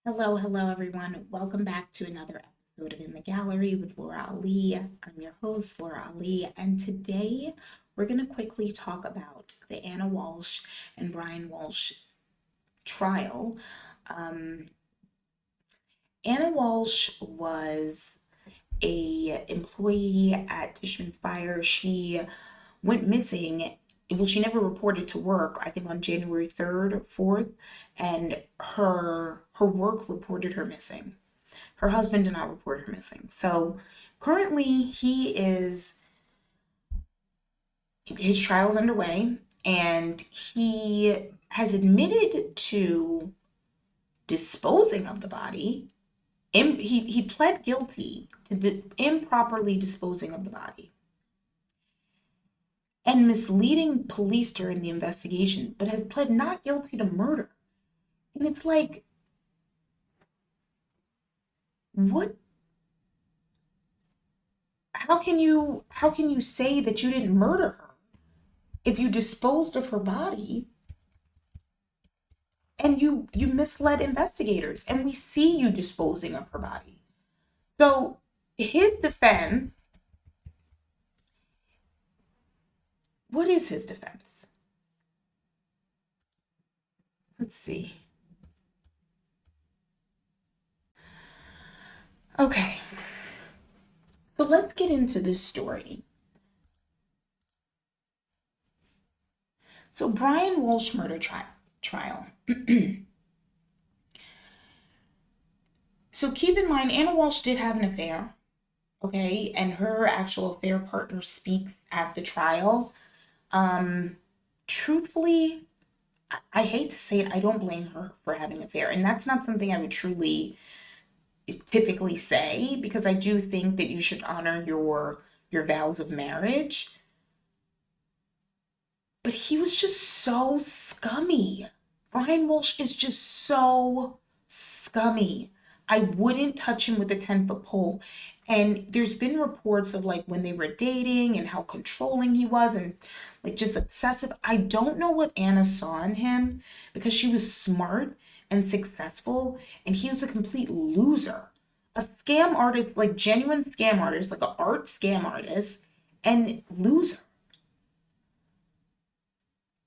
Hello, everyone. Welcome back to another episode of In the Gallery with Laura Ali. I'm your host, Laura Ali, and today we're going to quickly talk about the Anna Walshe and Brian Walshe trial. Um, Anna Walshe was a employee at Tishman Fire. She went missing. Well, she never reported to work, I think on January 3rd or 4th, and her work reported her missing. Her husband did not report her missing. So currently his trial's underway and he has admitted to disposing of the body. He pled guilty to improperly disposing of the body and misleading police during the investigation, but has pled not guilty to murder. And it's like, what how can you say that you didn't murder her if you disposed of her body and you misled investigators and we see you disposing of her body? So his defense, what is his defense? Let's see. Okay, so let's get into this story. So Brian Walsh murder trial. So keep in mind, Anna Walsh did have an affair, okay, and her actual affair partner speaks at the trial. Um, Truthfully, I hate to say it, I don't blame her for having an affair, and that's not something I would truly typically say because I do think that you should honor your vows of marriage. But he was just so scummy. Brian Walsh is just so scummy. I wouldn't touch him with a 10-foot pole. And there's been reports of like when they were dating and how controlling he was and like just obsessive. I don't know what Anna saw in him because she was smart and successful and he was a complete loser. A scam artist, like genuine scam artist, like an art scam artist and loser.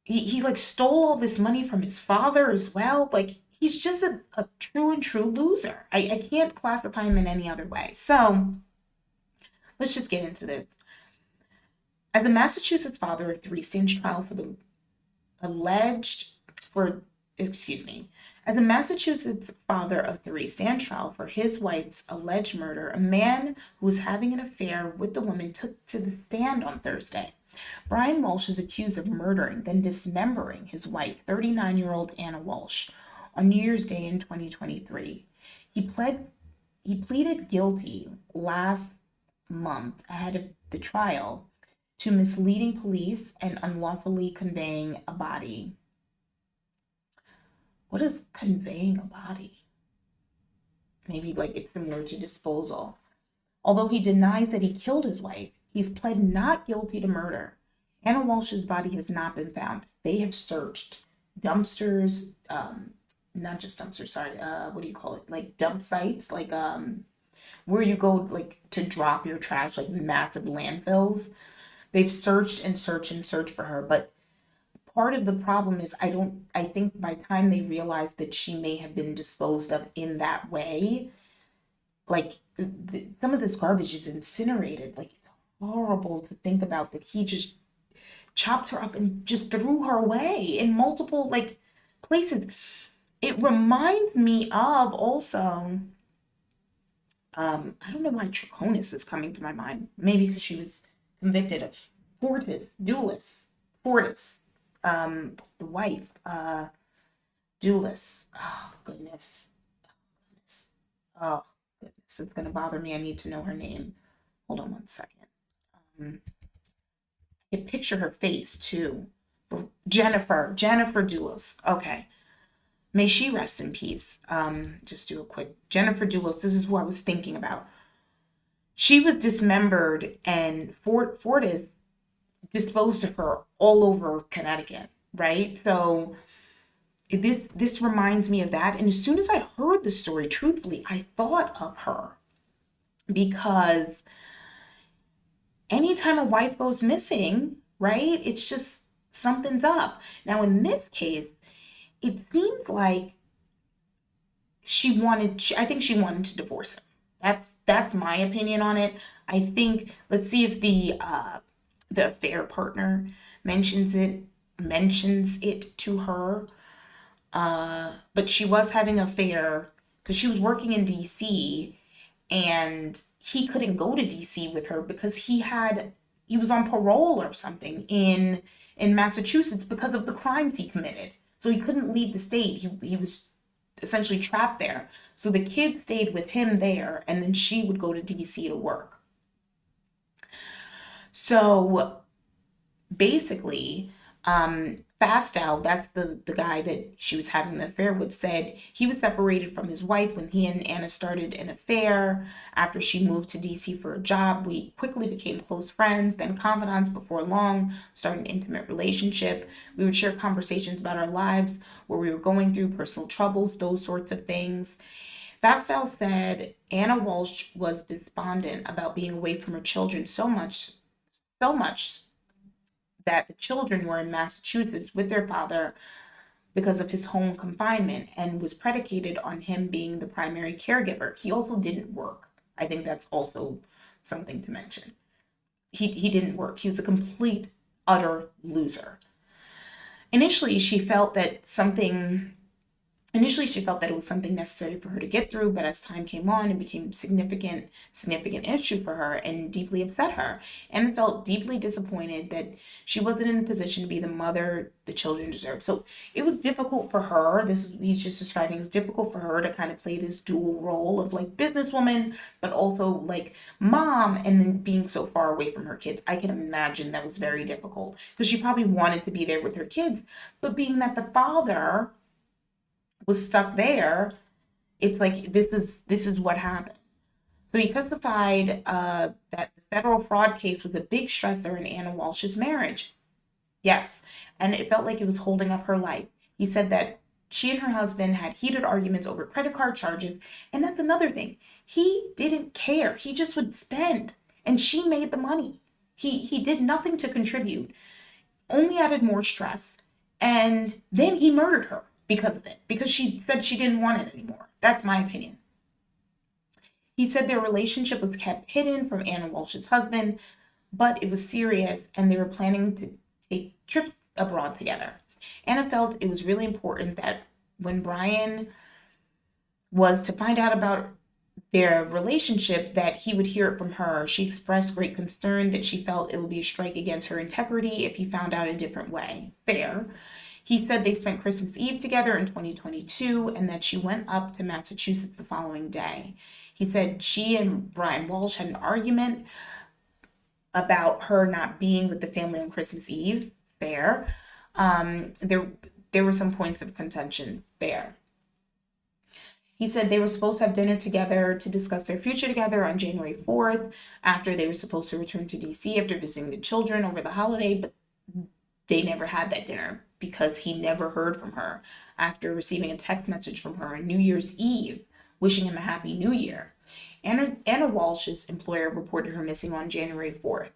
He like stole all this money from his father as well. Like he's just a true and true loser. I can't classify him in any other way. So let's just get into this. As a Massachusetts father of three stands trial for the alleged for excuse me. As a Massachusetts father of three stand trial for his wife's alleged murder, a man who was having an affair with the woman took to the stand on Thursday. Brian Walsh is accused of murdering, then dismembering his wife, 39-year-old Anna Walsh, on New Year's Day in 2023. He pled he pleaded guilty last month ahead of the trial to misleading police and unlawfully conveying a body. What is conveying a body? Maybe like it's similar to disposal. Although he denies that he killed his wife, he's pled not guilty to murder. Anna Walsh's body has not been found. They have searched dumpsters, not just dumpsters, sorry, what do you call it? Like dump sites, like where you go like to drop your trash, like massive landfills. They've searched and searched and searched for her, but part of the problem is I think by the time they realized that she may have been disposed of in that way, like some of this garbage is incinerated. Like it's horrible to think about that he just chopped her up and just threw her away in multiple like places. It reminds me of also, I don't know why Trichonis is coming to my mind. Maybe because she was convicted of Fortis, the wife, Duelis. Oh goodness, oh goodness, it's gonna bother me. I need to know her name. Hold on one second. Um, I can picture her face too. Jennifer Duelis. Okay. May she rest in peace. Just do a quick Jennifer Duelis. This is who I was thinking about. She was dismembered, and Fortis disposed of her all over Connecticut, right? So this reminds me of that. And as soon as I heard the story, truthfully, I thought of her, because anytime a wife goes missing, right, it's just something's up. Now, in this case, it seems like I think she wanted to divorce him. That's my opinion on it. I think, let's see if the affair partner mentions it to her. But she was having an affair because she was working in DC, and he couldn't go to DC with her because he was on parole or something in Massachusetts because of the crimes he committed. So he couldn't leave the state. He was essentially trapped there. So the kid stayed with him there, and then she would go to DC to work. So basically, Fastow, that's the guy that she was having the affair with, said he was separated from his wife when he and Anna started an affair. After she moved to DC for a job, we quickly became close friends, then confidants. Before long, started an intimate relationship. We would share conversations about our lives, where we were going through, personal troubles, those sorts of things. Fastow said Anna Walshe was despondent about being away from her children so much that the children were in Massachusetts with their father because of his home confinement, and was predicated on him being the primary caregiver. He also didn't work. I think that's also something to mention. He didn't work. He was a complete, utter loser. Initially, she felt that it was something necessary for her to get through, but as time came on, it became a significant issue for her and deeply upset her. Anna felt deeply disappointed that she wasn't in a position to be the mother the children deserved. So it was difficult for her. He's just describing, it was difficult for her to kind of play this dual role of like businesswoman, but also like mom, and then being so far away from her kids. I can imagine that was very difficult because she probably wanted to be there with her kids, but being that the father was stuck there, it's like this is what happened. So he testified that the federal fraud case was a big stressor in Anna Walshe's marriage. Yes, and it felt like it was holding up her life. He said that she and her husband had heated arguments over credit card charges, and that's another thing. He didn't care. He just would spend, and she made the money. He did nothing to contribute, only added more stress, and then he murdered her because of it, because she said she didn't want it anymore. That's my opinion. He said their relationship was kept hidden from Anna Walshe's husband, but it was serious, and they were planning to take trips abroad together. Anna felt it was really important that when Brian was to find out about their relationship, that he would hear it from her. She expressed great concern that she felt it would be a strike against her integrity if he found out a different way. Fair. He said they spent Christmas Eve together in 2022, and that she went up to Massachusetts the following day. He said she and Brian Walshe had an argument about her not being with the family on Christmas Eve. Fair. There were some points of contention. Fair. He said they were supposed to have dinner together to discuss their future together on January 4th, after they were supposed to return to DC after visiting the children over the holiday, but they never had that dinner because he never heard from her after receiving a text message from her on New Year's Eve wishing him a happy new year. Anna Walshe's employer reported her missing on January 4th.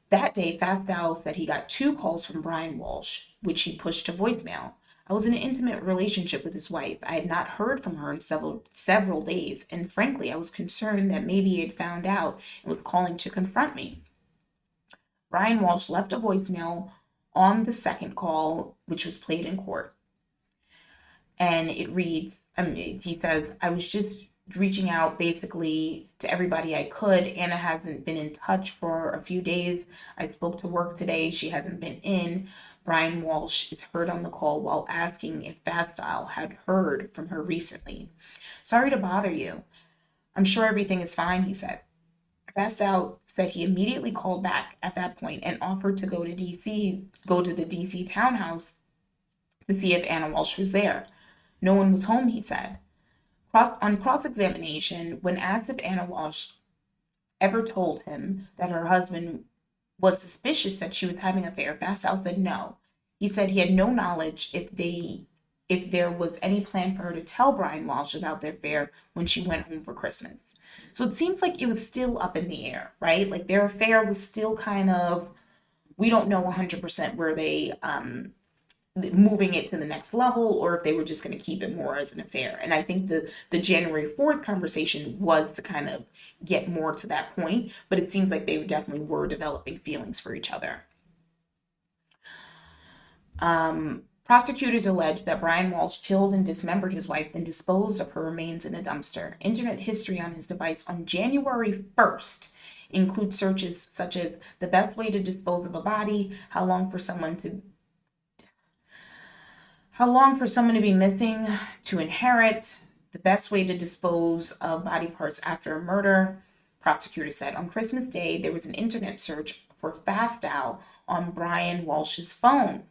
That day, Fastow said he got 2 calls from Brian Walshe, which he pushed to voicemail. I was in an intimate relationship with his wife. I had not heard from her in several days, and frankly, I was concerned that maybe he had found out and was calling to confront me. Brian Walshe left a voicemail on the second call, which was played in court. And it reads, he says, I was just reaching out basically to everybody I could. Anna hasn't been in touch for a few days. I spoke to work today. She hasn't been in. Brian Walshe is heard on the call while asking if Fastow had heard from her recently. Sorry to bother you. I'm sure everything is fine, he said. Fastow said he immediately called back at that point and offered to go to the DC townhouse to see if Anna Walshe was there. No one was home, he said. On cross-examination, when asked if Anna Walshe ever told him that her husband was suspicious that she was having an affair, Fastow said no. He said he had no knowledge if they if there was any plan for her to tell Brian Walsh about their affair when she went home for Christmas. So it seems like it was still up in the air, right? Like their affair was still kind of, we don't know 100% where they moving it to the next level, or if they were just going to keep it more as an affair. And I think the January 4th conversation was to kind of get more to that point, but it seems like they definitely were developing feelings for each other. Prosecutors allege that Brian Walsh killed and dismembered his wife, then disposed of her remains in a dumpster. Internet history on his device on January 1st includes searches such as the best way to dispose of a body, how long for someone to be missing to inherit, the best way to dispose of body parts after a murder. Prosecutors said on Christmas Day, there was an internet search for Fastow on Brian Walsh's phone.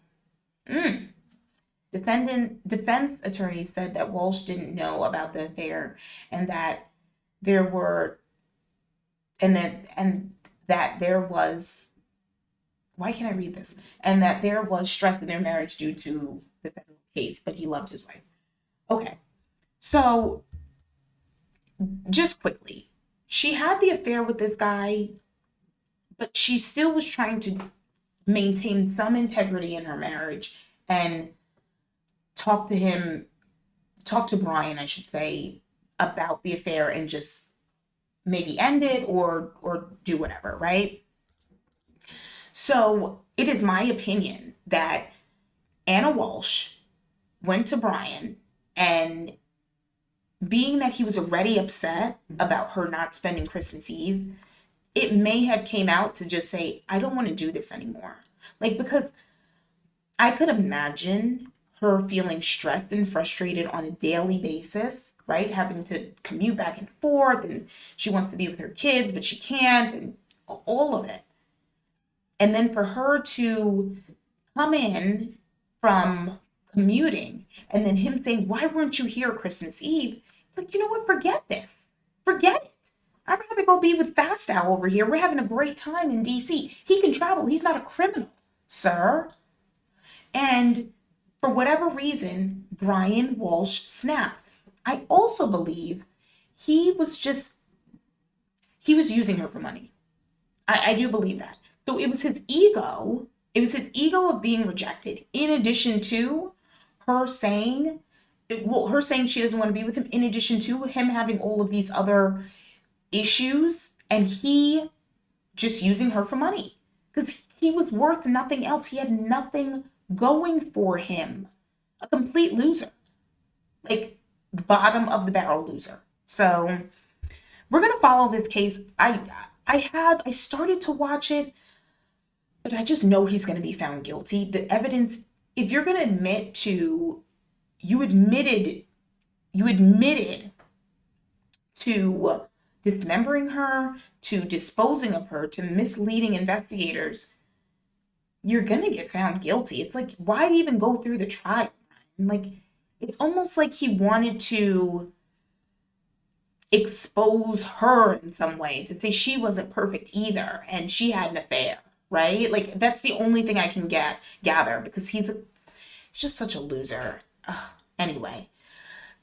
Defense attorneys said that Walsh didn't know about the affair and that there was why can't I read this? And that there was stress in their marriage due to the federal case, but he loved his wife. Okay. So just quickly, she had the affair with this guy, but she still was trying to maintain some integrity in her marriage and talk to Brian, I should say, about the affair and just maybe end it or do whatever, right? So it is my opinion that Ana Walshe went to Brian, and being that he was already upset about her not spending Christmas Eve, it may have came out to just say, I don't want to do this anymore. Like, because I could imagine her feeling stressed and frustrated on a daily basis, right? Having to commute back and forth, and she wants to be with her kids, but she can't, and all of it. And then for her to come in from commuting and then him saying, why weren't you here Christmas Eve? It's like, you know what? Forget this. Forget it. I'd rather go be with Fastow over here. We're having a great time in DC. He can travel. He's not a criminal, sir. And for whatever reason, Brian Walsh snapped. I also believe he was using her for money. I do believe that. So it was his ego. It was his ego of being rejected, in addition to her saying she doesn't want to be with him, in addition to him having all of these other issues, and he just using her for money because he was worth nothing else. He had nothing going for him. A complete loser, like bottom of the barrel loser. So we're gonna follow this case. I started to watch it, but I just know he's gonna be found guilty. The evidence, if you're gonna admit to, you admitted to dismembering her, to disposing of her, to misleading investigators, you're gonna get found guilty. It's like, why even go through the trial? Like, it's almost like he wanted to expose her in some way, to say she wasn't perfect either and she had an affair, right? Like, that's the only thing I can gather, because he's just such a loser. Anyway,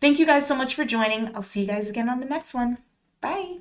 thank you guys so much for joining. I'll see you guys again on the next one. Bye.